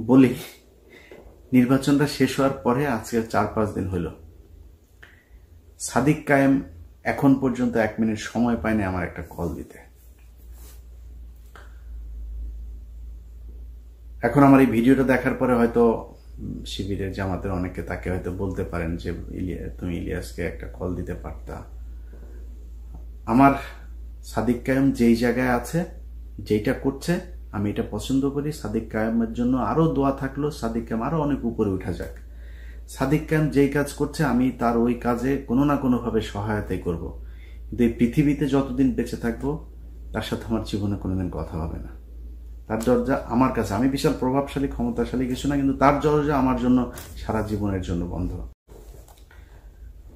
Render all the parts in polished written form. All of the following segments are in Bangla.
বলি, নির্বাচনটা শেষ হওয়ার পরে আজকে 4-5 দিন হইল, সাদিক কায়েম এখন পর্যন্ত 1 মিনিট সময় পায়নি আমার একটা কল দিতে। এখন আমার এই ভিডিওটা দেখার পরে হয়তো শিবিরের জামাতের অনেকে তাকে হয়তো বলতে পারেন যে তুমি ইলিয়াসকে একটা কল দিতে পারতা। আমার সাদিক কায়েম যেই জায়গায় আছে, যেইটা করছে, আমি এটা পছন্দ করি। সাদিক কায়েমের জন্য আরো দোয়া থাকলো, সাদিক কায়েম আরো অনেক উপরে উঠা যাক। সাদিক কায়েম যেই কাজ করছে আমি তার ওই কাজে কোনো না কোনোভাবে সহায়তাই করব, কিন্তু এই পৃথিবীতে যতদিন বেঁচে থাকবো তার সাথে আমার জীবনে কোনোদিন কথা হবে না। তার দরজা আমার কাছে, আমি বিশাল প্রভাবশালী ক্ষমতাশালী কিছু না, কিন্তু তার দরজা আমার জন্য সারা জীবনের জন্য বন্ধ।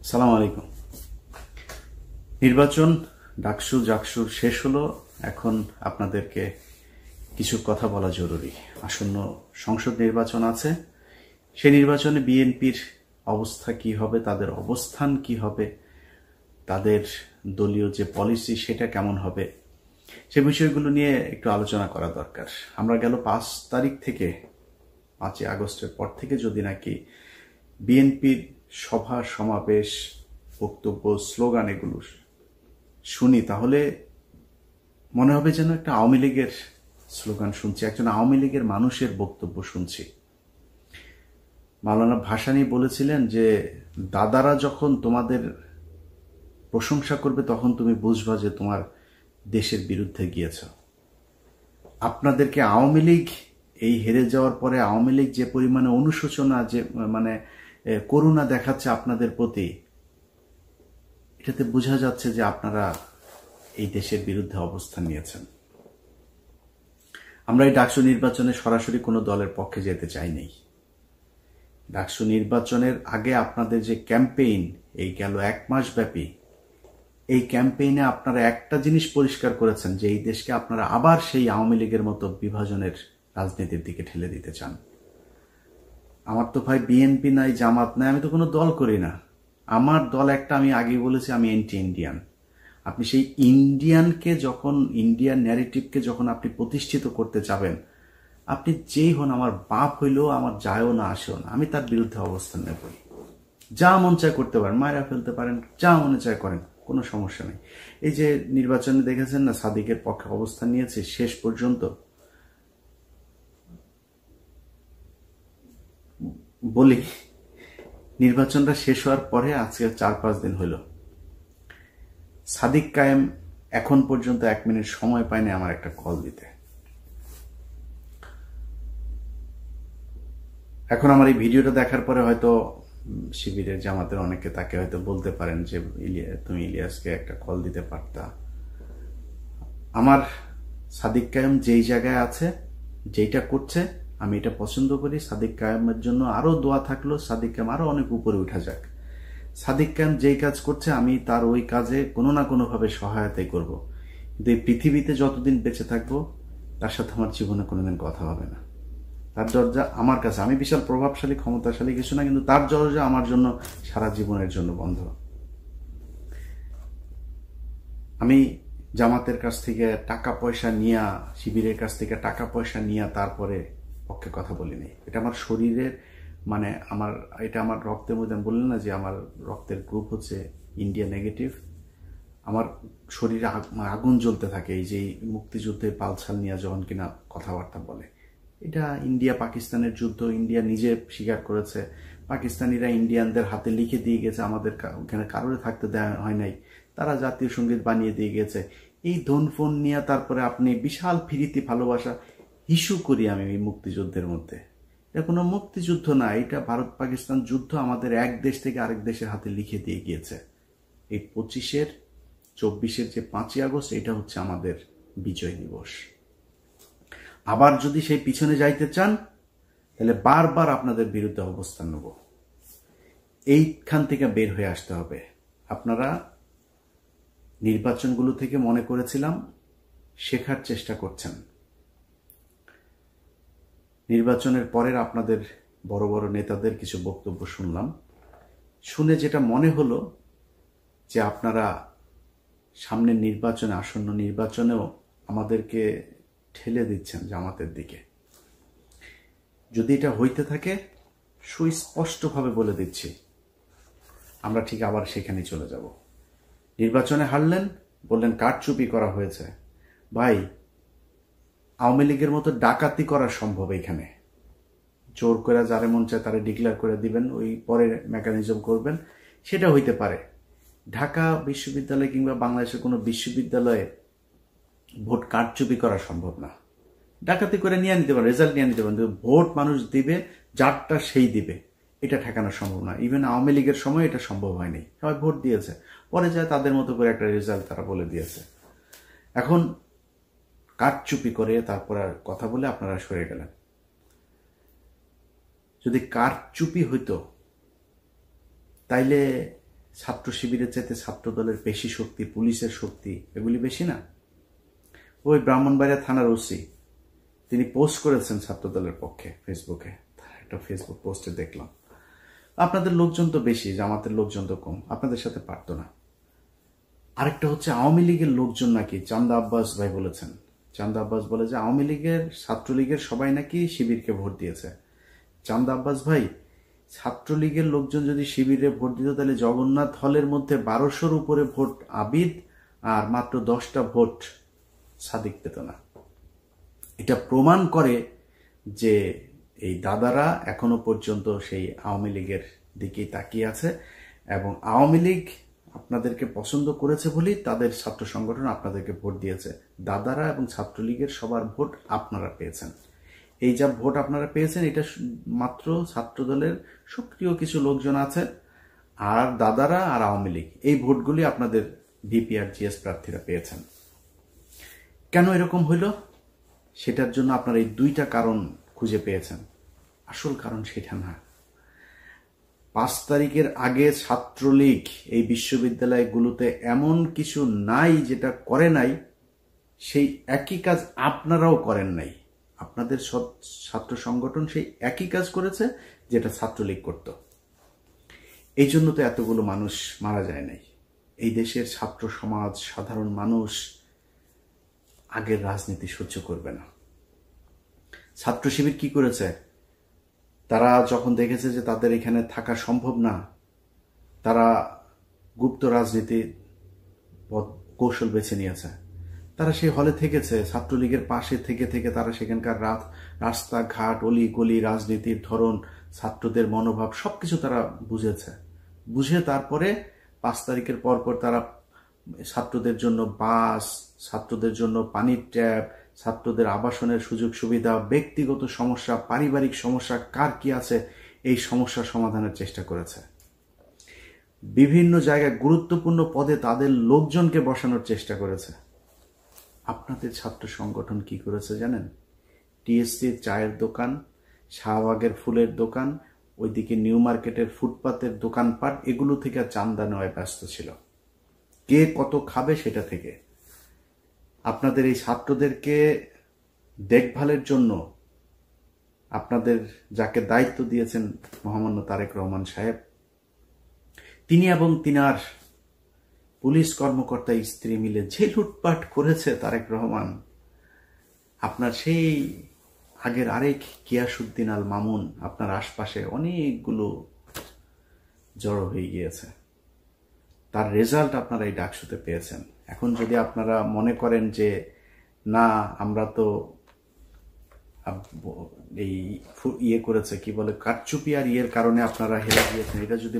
সালাম আলাইকুম। নির্বাচন ডাকসু জাকসুর শেষ হলো, এখন আপনাদেরকে কিছু কথা বলা জরুরি। আসন্ন সংসদ নির্বাচন আছে, সেই নির্বাচনে বিএনপির অবস্থা কি হবে, তাদের অবস্থান কি হবে, তাদের দলীয় যে পলিসি সেটা কেমন হবে, সে বিষয়গুলো নিয়ে একটু আলোচনা করা দরকার। আমরা গেল 5 তারিখ থেকে 5 আগস্টের পর থেকে যদি নাকি বিএনপির সভা সমাবেশ, বক্তব্য, স্লোগান এগুলো শুনি, তাহলে মনে হবে যেন একটা আওয়ামী লীগের স্লোগান শুনছি, একজন আওয়ামী লীগের মানুষের বক্তব্য শুনছি। মাওলানা ভাসানী বলেছিলেন যে দাদারা যখন তোমাদের প্রশংসা করবে তখন তুমি বুঝবা যে তোমার দেশের বিরুদ্ধে গিয়েছ। আপনাদেরকে আওয়ামী লীগ এই হেরে যাওয়ার পরে আওয়ামী লীগ যে পরিমাণে অনুশোচনা, যে করুণা দেখাচ্ছে আপনাদের প্রতি, এটাতে বোঝা যাচ্ছে যে আপনারা এই দেশের বিরুদ্ধে অবস্থান নিয়েছেন। আমরা এই ডাকসু নির্বাচনে সরাসরি কোনো দলের পক্ষে যেতে চাই নাই। ডাকসু নির্বাচনের আগে আপনাদের যে ক্যাম্পেইন, এই গেল 1 মাস ব্যাপী, এই ক্যাম্পেইনে আপনারা একটা জিনিস পরিষ্কার করেছেন যে এই দেশকে আপনারা আবার সেই আওয়ামী লীগের মতো বিভাজনের রাজনীতির দিকে ঠেলে দিতে চান। আমার তো ভাই বিএনপি নাই, জামাত নাই, আমি তো কোনো দল করি না। আমার দল একটা, আমি আগেই বলেছি আমি এন্টি ইন্ডিয়ান। আপনি সেই ইন্ডিয়ানকে যখন, ইন্ডিয়ান ন্যারেটিভকে যখন আপনি প্রতিষ্ঠিত করতে যাবেন, আপনি যেই হন, আমার বাপ হইলেও আমার যায়ও না আসেও না, আমি তার বিরুদ্ধে অবস্থান নেব। যা মন চায় করতে পারেন, মায়েরা ফেলতে পারেন, যা মনে চায় করেন, কোনো সমস্যা নেই। এই যে নির্বাচনে দেখেছেন না, সাদিকের পক্ষে অবস্থান নিয়েছে শেষ পর্যন্ত। বলি, নির্বাচনটা শেষ হওয়ার পরে আজকে 4-5 দিন হইল, সাদিক কায়েম এখন পর্যন্ত 1 মিনিট সময় পায়নি আমার একটা কল দিতে। এখন আমার এই ভিডিওটা দেখার পরে হয়তো শিবিরের জামাতের অনেকে তাকে হয়তো বলতে পারেন যে তুমি ইলিয়াসকে একটা কল দিতে পারতা। আমার সাদিক কায়েম যেই জায়গায় আছে, যেইটা করছে, আমি এটা পছন্দ করি। সাদিক কায়েমের জন্য আরো দোয়া থাকলো, সাদিক কায়েম আরো অনেক উপরে উঠা যাক। সাদিক কায়েম যেই কাজ করছে আমি তার ওই কাজে কোনো না কোনোভাবে সহায়তাই করব, কিন্তু এই পৃথিবীতে যতদিন বেঁচে থাকবো তার সাথে আমার জীবনে কোনোদিন কথা হবে না। তার দরজা আমার কাছে, আমি বিশাল প্রভাবশালী ক্ষমতাশালী কিছু না, কিন্তু তার দরজা আমার জন্য সারা জীবনের জন্য বন্ধ। আমি জামাতের কাছ থেকে টাকা পয়সা নিয়া, শিবিরের কাছ থেকে টাকা পয়সা নিয়া তারপরে পক্ষে কথা বলিনি। এটা আমার শরীরের, এটা আমার রক্তের মধ্যে। আমি বললাম না যে আমার রক্তের গ্রুপ হচ্ছে ইন্ডিয়া নেগেটিভ। আমার শরীরে আগুন জ্বলতে থাকে এই যে মুক্তিযুদ্ধে পালছাল নিয়ে যখন কিনা কথাবার্তা বলে। এটা ইন্ডিয়া পাকিস্তানের যুদ্ধ, ইন্ডিয়া নিজে স্বীকার করেছে। পাকিস্তানিরা ইন্ডিয়ানদের হাতে লিখে দিয়ে গেছে, আমাদের ওখানে কারোর থাকতে দেওয়া হয় নাই, তারা জাতীয় সঙ্গীত বানিয়ে দিয়ে গেছে। এই ধন ফোন নিয়ে তারপরে আপনি বিশাল ফিরিতি ভালোবাসা ইস্যু করি আমি এই মুক্তিযুদ্ধের মধ্যে। এটা কোনো মুক্তিযুদ্ধ না, এটা ভারত পাকিস্তান যুদ্ধ, আমাদের এক দেশ থেকে আরেক দেশের হাতে লিখে দিয়ে গিয়েছে। এই 25-24 যে 5ই আগস্ট, এটা হচ্ছে আমাদের বিজয় দিবস। আবার যদি সেই পিছনে যাইতে চান তাহলে বারবার আপনাদের বিরুদ্ধে অবস্থান নেব। এইখান থেকে বের হয়ে আসতে হবে। আপনারা নির্বাচনগুলো থেকে মনে করেছিলাম শেখার চেষ্টা করছেন। নির্বাচনের পরের আপনাদের বড় বড় নেতাদের কিছু বক্তব্য শুনলাম, শুনে যেটা মনে হলো যে আপনারা সামনের নির্বাচনে, আসন্ন নির্বাচনেও আমাদেরকে ঠেলে দিচ্ছেন জামাতের দিকে। যদি এটা হইতে থাকে সুস্পষ্টভাবে বলে দিচ্ছি, আমরা ঠিক আবার সেখানে চলে যাব। নির্বাচনে হারলেন, বললেন কারচুপি করা হয়েছে। ভাই, আওয়ামী লীগের মতো ডাকাতি করা সম্ভব এখানে। জোর করে যারে মন চায় তারে ডিক্লেয়ার করে দিবেন, ওই পরে মেকানিজম করবেন, সেটা হইতে পারে। ঢাকা বিশ্ববিদ্যালয় কিংবা বাংলাদেশের কোনো বিশ্ববিদ্যালয়ে ভোট কারচুপি করা সম্ভব না। ডাকাতি করে নিয়ে নিতে পারেন, রেজাল্ট নিয়ে নিতে পারেন, ভোট মানুষ দিবে, যারটা সেই দিবে, এটা ঠেকানো সম্ভব না। ইভেন আওয়ামী লীগের সময় এটা সম্ভব হয়নি, সবাই ভোট দিয়েছে, পরে যায় তাদের মতো করে একটা রেজাল্ট তারা বলে দিয়েছে। এখন কারচুপি করে তারপর আর কথা বলে আপনারা সরে গেলেন। যদি কারচুপি হইতো তাইলে ছাত্র শিবিরের চাইতে ছাত্র দলের বেশি শক্তি, পুলিশের শক্তি এগুলি বেশি না? ওই ব্রাহ্মণবাড়িয়া থানার ওসি তিনি পোস্ট করেছেন ছাত্র দলের পক্ষে ফেসবুকে, একটা ফেসবুক পোস্টে দেখলাম। আপনাদের লোকজন তো বেশি, জামাতের লোকজন তো কম, আপনাদের সাথে পারতো না। আরেকটা হচ্ছে আওয়ামী লীগের লোকজন নাকি, চান্দা আব্বাস ভাই বলেছেন, চান্দা আব্বাস বলে যে আওয়ামী লীগের, ছাত্রলীগের সবাই নাকি শিবিরকে ভোট দিয়েছে। চান্দা আব্বাস ভাই, ছাত্রলীগের লোকজন যদি শিবিরে ভোট দিত তাহলে জগন্নাথ হলের মধ্যে 1200-র উপরে ভোট আবিদ আর মাত্র 10টা ভোট সাদিক পেত না। এটা প্রমাণ করে যে এই দাদারা এখনো পর্যন্ত সেই আওয়ামী লীগের দিকেই তাকিয়ে আছে, এবং আওয়ামী লীগ আপনাদেরকে পছন্দ করেছে বলেই তাদের ছাত্র সংগঠন আপনাদেরকে ভোট দিয়েছে। দাদারা এবং ছাত্রলীগের সবার ভোট আপনারা পেয়েছেন। এই যা ভোট আপনারা পেয়েছেন এটা মাত্র ছাত্রদলের সক্রিয় কিছু লোকজন আছে, আর দাদারা আর আওয়ামী লীগ এই ভোটগুলি আপনাদের ভিপি আর জিএস প্রার্থীরা পেয়েছেন। কেন এরকম হইল সেটার জন্য আপনারা এই দুইটা কারণ খুঁজে পেয়েছেন। আসল কারণ সেটা না। 5 তারিখের আগে ছাত্রলীগ এই বিশ্ববিদ্যালয়গুলোতে এমন কিছু নাই যেটা করে নাই, সেই একই কাজ আপনারাও করেন নাই। আপনাদের ছাত্র সংগঠন সেই একই কাজ করেছে যেটা ছাত্রলীগ করত। এই জন্য তো এতগুলো মানুষ মারা যায় নাই। এই দেশের ছাত্র সমাজ, সাধারণ মানুষ আগের রাজনীতি সহ্য করবে না। ছাত্র শিবির কি করেছে? তারা যখন দেখেছে যে তাদের এখানে থাকা সম্ভব না, তারা গুপ্ত রাজনীতির কৌশল বেছে নিয়েছে। তারা সেই হলে থেকেছে, ছাত্রলীগের পাশে থেকে থেকে তারা সেখানকার রাস্তাঘাট, অলি গলি, রাজনীতির ধরন, ছাত্রদের মনোভাব সবকিছু তারা বুঝেছে। বুঝে তারপরে 5 তারিখের পরপর তারা ছাত্রদের জন্য বাস, ছাত্রদের জন্য পানির ট্যাপ, ছাত্রদের আবাসনের সুযোগ সুবিধা, ব্যক্তিগত সমস্যা, পারিবারিক সমস্যা কার কি আছে এই সমস্যা সমাধানের চেষ্টা করেছে। বিভিন্ন জায়গায় গুরুত্বপূর্ণ পদে তাদের লোকজনকে বসানোর চেষ্টা করেছে। আপনাদের ছাত্র সংগঠন কি করেছে জানেন? টিএসসির চায়ের দোকান, শাহবাগের ফুলের দোকান, ওইদিকে নিউ মার্কেটের ফুটপাতের দোকানপাট, এগুলো থেকে চান্দা নেওয়ায় ব্যস্ত ছিল। কে কত খাবে সেটা থেকে। আপনাদের এই ছাত্রদেরকে দেখভালের জন্য আপনাদের যাকে দায়িত্ব দিয়েছেন মহামান্য তারেক রহমান সাহেব, তিনি এবং তিনার পুলিশ কর্মকর্তা স্ত্রী মিলে যে লুটপাট করেছে তারেক রহমান, আপনার সেই আগের আরেক গিয়াসউদ্দিন আল মামুন আপনার আশপাশে অনেকগুলো জড়ো হয়ে গিয়েছে। তার রেজাল্ট আপনারা এই ডাকসুতে পেয়েছেন। এখন যদি আপনারা মনে করেন যে না আমরা তো এই ইয়ে করেছে, কি বলে, কারচুপি আর ইয়ের কারণে আপনারা হেরে গিয়েছেন, এটা যদি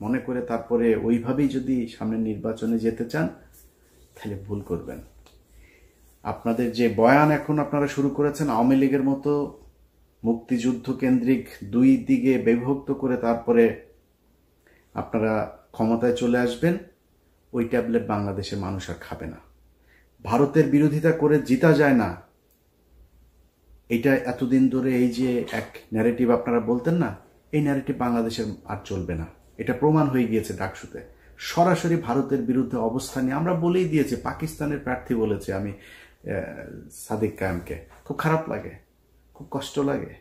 মনে করে তারপরে ওইভাবেই যদি সামনের নির্বাচনে যেতে চান তাহলে ভুল করবেন। আপনাদের যে বয়ান এখন আপনারা শুরু করেছেন আওয়ামী লীগের মতো মুক্তিযুদ্ধ কেন্দ্রিক দুই দিকে বিভক্ত করে তারপরে আপনারা ক্ষমতায় চলে আসবেন, ওই ট্যাবলেট বাংলাদেশের মানুষ আর খাবে না। ভারতের বিরোধিতা করে জিতা যায় না, এটা এতদিন ধরে এই যে এক ন্যারেটিভ আপনারা বলতেন না, এই ন্যারেটিভ বাংলাদেশের আর চলবে না। এটা প্রমাণ হয়ে গিয়েছে ডাকসুতে। সরাসরি ভারতের বিরুদ্ধে অবস্থান নিয়ে আমরা বলেই দিয়েছি। পাকিস্তানের প্রার্থী বলেছে আমি সাদিক কায়েমকে, খুব খারাপ লাগে, খুব কষ্ট লাগে।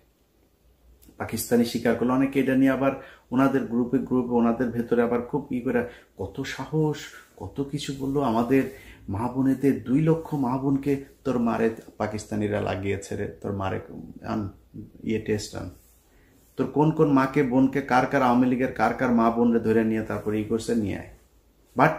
পাকিস্তানি স্বীকার করলো, অনেকে এটা নিয়ে আবার ওনাদের গ্রুপে ওনাদের ভেতরে আবার খুব করে কত সাহস, কত কিছু বললো। আমাদের মা বোনেদের 2 লক্ষ মা বোনকে তোর মারে পাকিস্তানিরা লাগিয়েছে রে, তোর মারে টেস্ট আন। তোর কোন কোন মাকে বোনকে কার কার আওয়ামী লীগের কার কার মা বোনরে ধরে নিয়ে তারপরে করছে নিয়ে আয়। বাট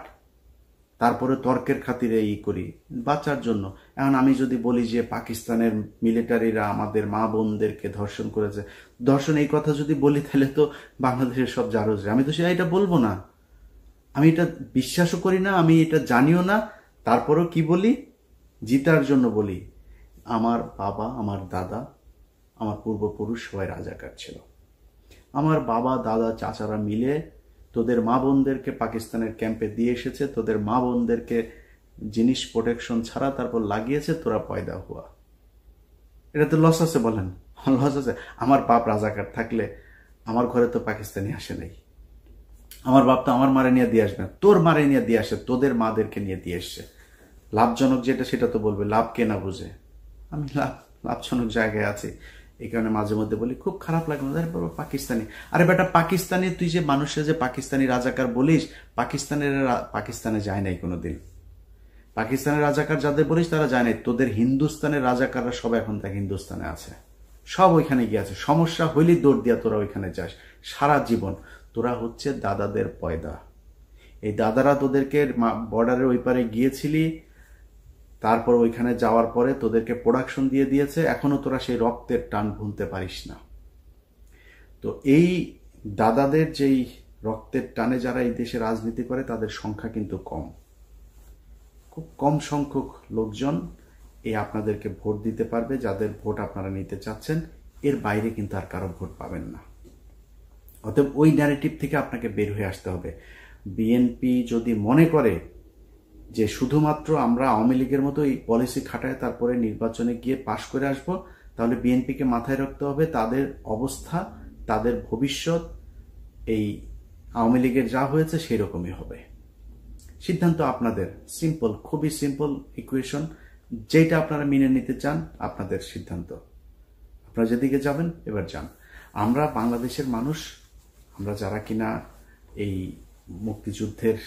তারপরে তর্কের খাতিরে করি বাঁচার জন্য। এখন আমি যদি বলি যে পাকিস্তানের মিলিটারিরা আমাদের মা বোনদেরকে ধর্ষণ করেছে, ধর্ষণ এই কথা যদি বলি তাহলে তো বাংলাদেশের সব জারজ। আমি তো সেটা এটা বলবো না, আমি এটা বিশ্বাসও করি না, আমি এটা জানিও না। তারপরেও কি বলি, জিতার জন্য বলি। আমার বাবা, আমার দাদা, আমার পূর্বপুরুষ সবাই রাজাকার ছিল। আমার বাবা দাদা চাচারা মিলে তোদের মা বোনদেরকে পাকিস্তানের ক্যাম্পে দিয়ে এসেছে, তোদের মা বোনদেরকে জিনিস প্রোটেকশন ছাড়া তারপর লাগিয়েছে, তোরা পয়দা হুয়া। এটা তো লস আছে, বলেন লস আছে? আমার বাপ রাজাকার থাকলে আমার ঘরে তো পাকিস্তানি আসে নাই। আমার বাপ তো আমার মারে নিয়ে দিয়ে আসবে না, তোর মারে নিয়ে দিয়ে আসে, তোদের মাদেরকে নিয়ে দিয়ে এসছে। লাভজনক যেটা সেটা তো বলবে, লাভ কে না বুঝে। আমি লাভজনক জায়গায় আছি, এই কারণে মাঝে মধ্যে বলি খুব খারাপ লাগে। বাবা পাকিস্তানি, আরে বেটা পাকিস্তানি, তুই যে মানুষের যে পাকিস্তানি রাজাকার বলিস, পাকিস্তানে যায় নাই কোনোদিন। পাকিস্তানের রাজাকার যাদের বলিস তারা যায় নাই। তোদের হিন্দুস্তানের রাজাকাররা সব এখন তাকে হিন্দুস্তানে আছে, সব ওইখানে গিয়ে আছে। সমস্যা হইলেই দৌড় দিয়া তোরা ওইখানে যাস সারা জীবন। তোরা হচ্ছে দাদাদের পয়দা। এই দাদারা তোদেরকে বর্ডারের ওই পারে গিয়েছিলি, তারপর ওইখানে যাওয়ার পরে তোদেরকে প্রোডাকশন দিয়ে দিয়েছে, এখনো তোরা সেই রক্তের টান ভুলতে পারিস না। তো এই দাদাদের যেই রক্তের টানে যারা এই দেশে রাজনীতি করে তাদের সংখ্যা কিন্তু কম, খুব কম সংখ্যক লোকজন এই আপনাদেরকে ভোট দিতে পারবে, যাদের ভোট আপনারা নিতে চাচ্ছেন। এর বাইরে কিন্তু আর কারো ভোট পাবেন না। অতএব ওই ন্যারেটিভ থেকে আপনাকে বের হয়ে আসতে হবে। বিএনপি যদি মনে করে যে শুধুমাত্র আমরা আওয়ামী লীগের মতো এই পলিসি খাটায় তারপরে নির্বাচনে গিয়ে পাশ করে আসব, তাহলে বিএনপিকে মাথায় রাখতে হবে তাদের অবস্থা, তাদের ভবিষ্যৎ এই আওয়ামী লীগের যা হয়েছে সেই রকমই হবে। সিদ্ধান্ত আপনাদের, সিম্পল, খুবই সিম্পল ইকুয়েশন। যেটা আপনারা মেনে নিতে চান আপনাদের সিদ্ধান্ত, আপনারা যেদিকে যাবেন এবার যান। আমরা বাংলাদেশের মানুষ, আমরা যারা কিনা এই মুক্তিযুদ্ধের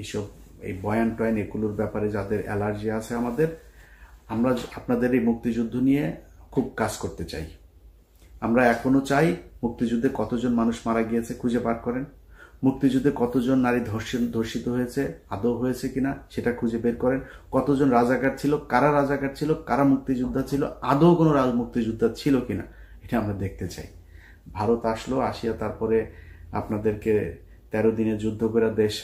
এইসব এই বয়ান টয়ান এগুলোর ব্যাপারে যাদের অ্যালার্জি আছে আমরা আপনাদের এই মুক্তিযুদ্ধ নিয়ে খুব কাজ করতে চাই। আমরা এখনো চাই মুক্তিযুদ্ধে কতজন মানুষ মারা গিয়েছে খুঁজে বার করেন, মুক্তিযুদ্ধে কতজন নারী ধর্ষিত হয়েছে, আদৌ হয়েছে কিনা সেটা খুঁজে বের করেন, কতজন রাজাকার ছিল, কারা মুক্তিযোদ্ধা ছিল, আদৌ কোনো মুক্তিযোদ্ধা ছিল কিনা এটা আমরা দেখতে চাই। ভারত আসলো, আসিয়া তারপরে আপনাদেরকে 13 দিনে যুদ্ধ করে দেশ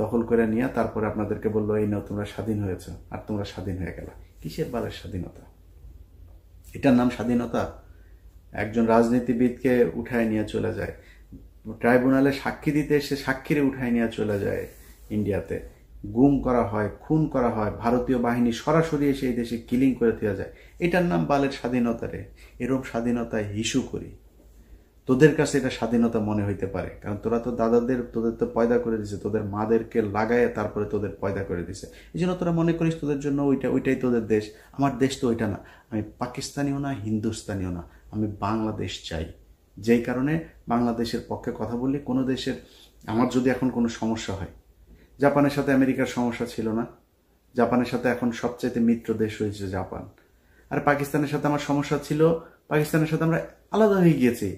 দখল করে নিয়ে তারপরে আপনাদেরকে বললো এই নাও তোমরা স্বাধীন হয়েছ, আর তোমরা স্বাধীন হয়ে গেল। কিসের বালের স্বাধীনতা? এটার নাম স্বাধীনতা? একজন রাজনীতিবিদকে উঠায় নিয়ে চলে যায়, ট্রাইব্যুনালে সাক্ষী দিতে এসে সাক্ষীরে উঠায় নিয়ে চলে যায় ইন্ডিয়াতে, গুম করা হয়, খুন করা হয়, ভারতীয় বাহিনী সরাসরি এসে এই দেশে কিলিং করে দেওয়া যায়। এটার নাম বালের স্বাধীনতা রে। এরকম স্বাধীনতায় হিসু করি। তোদের কাছে এটা স্বাধীনতা মনে হইতে পারে, কারণ তোরা তো তোদের তো পয়দা করে দিছে, তোদের মাদেরকে লাগায় তারপরে তোদের পয়দা করে দিছে। এই জন্য তোরা মনে করিস তোদের জন্য ওইটাই তোদের দেশ। আমার দেশ তো ওইটা না। আমি পাকিস্তানিও না, হিন্দুস্তানিও না, আমি বাংলাদেশ চাই। যেই কারণে বাংলাদেশের পক্ষে কথা বলি। কোনো দেশের, আমার যদি এখন কোনো সমস্যা হয়, জাপানের সাথে আমেরিকার সমস্যা ছিল না, জাপানের সাথে এখন সবচাইতে মিত্র দেশ হয়েছে জাপান। আর পাকিস্তানের সাথে আমার সমস্যা ছিল, পাকিস্তানের সাথে আমরা আলাদা হয়ে গিয়েছি।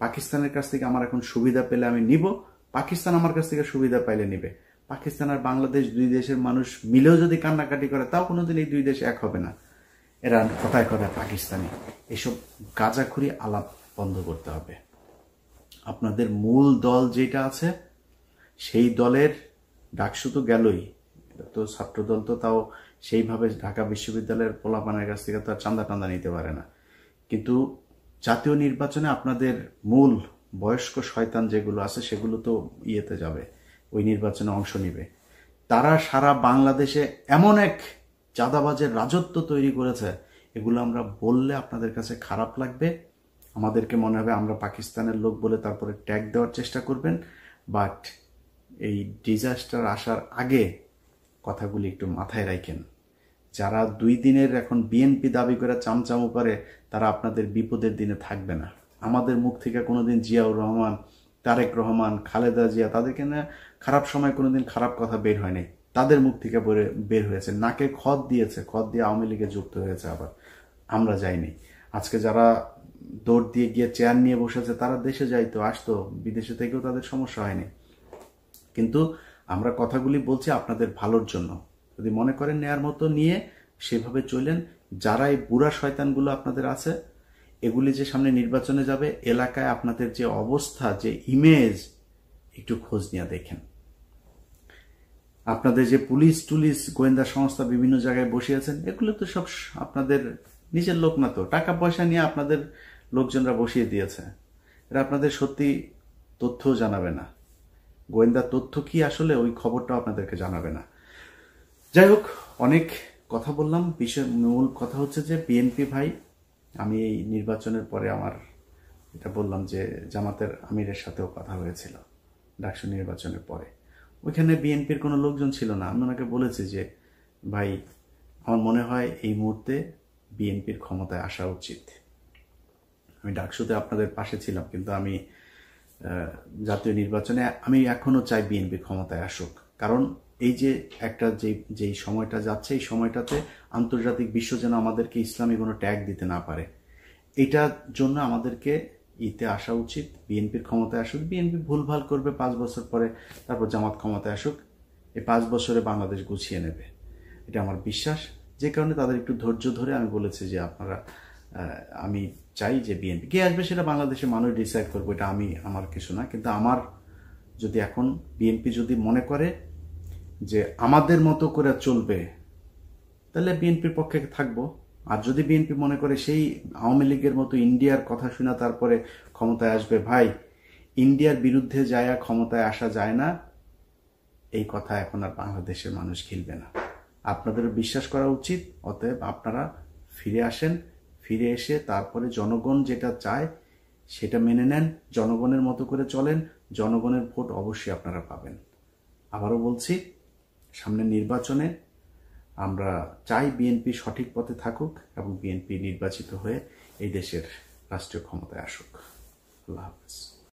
পাকিস্তানের কাছ থেকে আমার এখন সুবিধা পেলে আমি নিব, পাকিস্তান আমার কাছ থেকে সুবিধা পাইলে নিবে। পাকিস্তান আর বাংলাদেশ দুই দেশের মানুষ মিলেও যদি কান্নাকাটি করে তাও কোনোদিন এই দুই দেশ এক হবে না। এরা কথায় কথায় পাকিস্তানি, এসব গাঁজাখুরি আলাপ বন্ধ করতে হবে। আপনাদের মূল দল যেটা আছে সেই দলের ডাকসু তো গেলই, তো ছাত্রদল তো তাও সেইভাবে ঢাকা বিশ্ববিদ্যালয়ের পোলাপানের কাছ থেকে তো আর চান্দা টান্দা নিতে পারে না। কিন্তু জাতীয় নির্বাচনে আপনাদের মূল বয়স্ক শয়তান যেগুলো আছে সেগুলো তো ইয়েতে যাবে, ওই নির্বাচনে অংশ নিবে। তারা সারা বাংলাদেশে এমন এক চাঁদাবাজের রাজত্ব তৈরি করেছে, এগুলো আমরা বললে আপনাদের কাছে খারাপ লাগবে, আমাদেরকে মনে হবে আমরা পাকিস্তানের লোক বলে তারপরে ট্যাগ দেওয়ার চেষ্টা করবেন। বাট এই ডিজাস্টার আসার আগে কথাগুলি একটু মাথায় রাখেন। যারা 2 দিনের এখন বিএনপি দাবি করে চামচামো করে তারা আপনাদের বিপদের দিনে থাকবে না। আমাদের মুখ থেকে কোনোদিন জিয়াউর রহমান, তারেক রহমান, খালেদা জিয়া, তাদেরকে না খারাপ সময় কোনোদিন খারাপ কথা বের হয়নি, তাদের মুখ থেকে বের হয়েছে। নাকে খত দিয়েছে, খত দিয়ে আওয়ামী লীগে যুক্ত হয়েছে, আবার আমরা যাইনি। আজকে যারা দৌড় দিয়ে গিয়ে চেয়ার নিয়ে বসেছে, তারা দেশে যাইতো, আসতো, বিদেশে থেকেও তাদের সমস্যা হয়নি। কিন্তু আমরা কথাগুলি বলছি আপনাদের ভালোর জন্য। যদি মনে করেন নেয়ার মতো নিয়ে সেভাবে চলেন। যারা এই বুড়া শয়তানগুলো আপনাদের আছে, এগুলি যে সামনে নির্বাচনে যাবে, এলাকায় আপনাদের যে অবস্থা, যে ইমেজ, একটু খোঁজ নিয়ে দেখেন। আপনাদের যে পুলিশ টুলিশ গোয়েন্দা সংস্থা বিভিন্ন জায়গায় বসিয়েছেন, এগুলো তো সব আপনাদের নিজের লোক না, তো টাকা পয়সা নিয়ে আপনাদের লোকজনরা বসিয়ে দিয়েছে। এরা আপনাদের সত্যি তথ্যও জানাবে না, গোয়েন্দা তথ্য কি আসলে ওই খবরটাও আপনাদেরকে জানাবে না। যাই হোক, অনেক কথা বললাম। মূল কথা হচ্ছে যে বিএনপি ভাই, আমি এই নির্বাচনের পরে আমার এটা বললাম যে জামাতের আমিরের সাথেও কথা হয়েছিল ডাকসু নির্বাচনের পরে। ওইখানে বিএনপির কোনো লোকজন ছিল না। আমি ওনাকে বলেছি যে ভাই, আমার মনে হয় এই মুহূর্তে বিএনপির ক্ষমতায় আসা উচিত। আমি ডাকসুতে আপনাদের পাশে ছিলাম, কিন্তু আমি জাতীয় নির্বাচনে আমি এখনো চাই বিএনপি ক্ষমতায় আসুক। কারণ এই যে একটা যেই সময়টা যাচ্ছে, এই সময়টাতে আন্তর্জাতিক বিশ্ব যেন আমাদেরকে ইসলামী কোনো ট্যাগ দিতে না পারে, এটার জন্য আমাদেরকে আসা উচিত। বিএনপির ক্ষমতায় আসুক। বিএনপি ভুলভাল করবে 5 বছর পরে, তারপর জামাত ক্ষমতায় আসুক। এই 5 বছরে বাংলাদেশ গুছিয়ে নেবে, এটা আমার বিশ্বাস। যে কারণে তাদের একটু ধৈর্য ধরে আমি বলেছি যে আপনারা, আমি চাই যে বিএনপি কে আসবে সেটা বাংলাদেশের মানুষ ডিসাইড করবো, এটা আমার কিছু না। কিন্তু আমার যদি এখন বিএনপি যদি মনে করে যে আমাদের মতো করে চলবে, তাহলে বিএনপির পক্ষে থাকবো। আর যদি বিএনপি মনে করে সেই আওয়ামী লীগের মতো ইন্ডিয়ার কথা শুনে তারপরে ক্ষমতায় আসবে, ভাই, ইন্ডিয়ার বিরুদ্ধে যায় ক্ষমতায় আসা যায় না, এই কথা এখন আর বাংলাদেশের মানুষ খেলবে না। আপনাদের বিশ্বাস করা উচিত। অতএব আপনারা ফিরে আসেন, ফিরে এসে তারপরে জনগণ যেটা চায় সেটা মেনে নেন, জনগণের মতো করে চলেন, জনগণের ভোট অবশ্যই আপনারা পাবেন। আবারও বলছি, সামনে নির্বাচনে আমরা চাই বিএনপি সঠিক পথে থাকুক এবং বিএনপি নির্বাচিত হয়ে এই দেশের রাষ্ট্রীয় ক্ষমতায় আসুক। আল্লাহ হাফেজ।